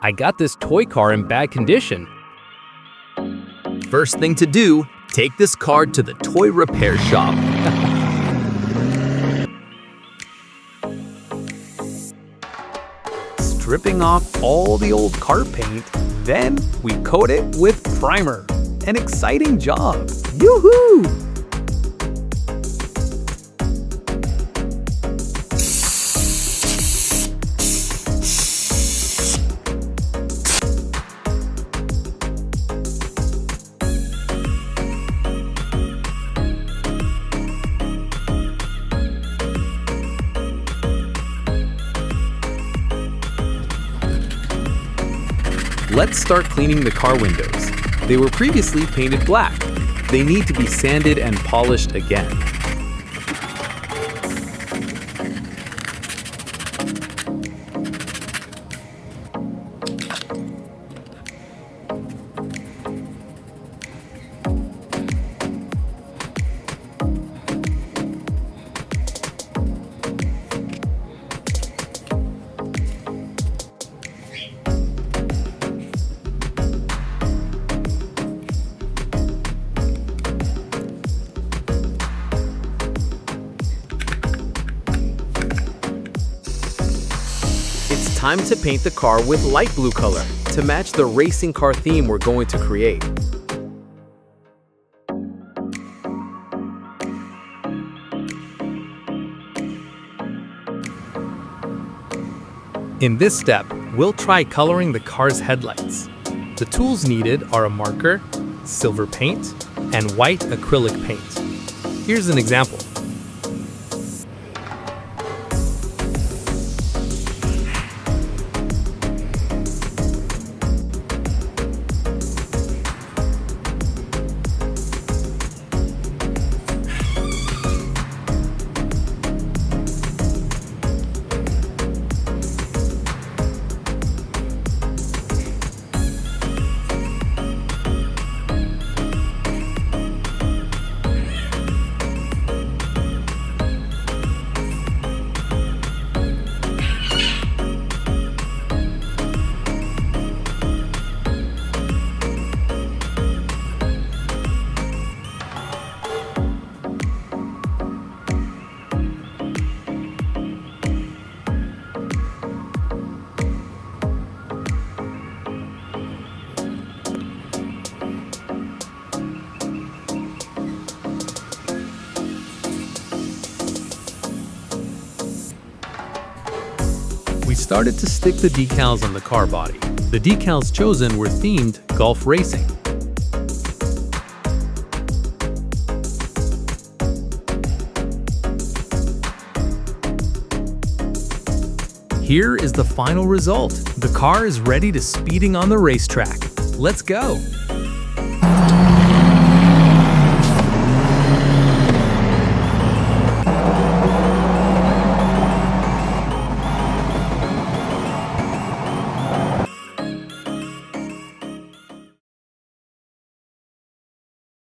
I got this toy car in bad condition. First thing to do, take this car to the toy repair shop. Stripping off all the old car paint, then we coat it with primer. An exciting job! Yoo-hoo! Let's start cleaning the car windows. They were previously painted black. They need to be sanded and polished again. It's time to paint the car with light blue color to match the racing car theme we're going to create. In this step, we'll try coloring the car's headlights. The tools needed are a marker, silver paint, and white acrylic paint. Here's an example. We started to stick the decals on the car body. The decals chosen were themed golf racing. Here is the final result. The car is ready to speeding on the racetrack. Let's go!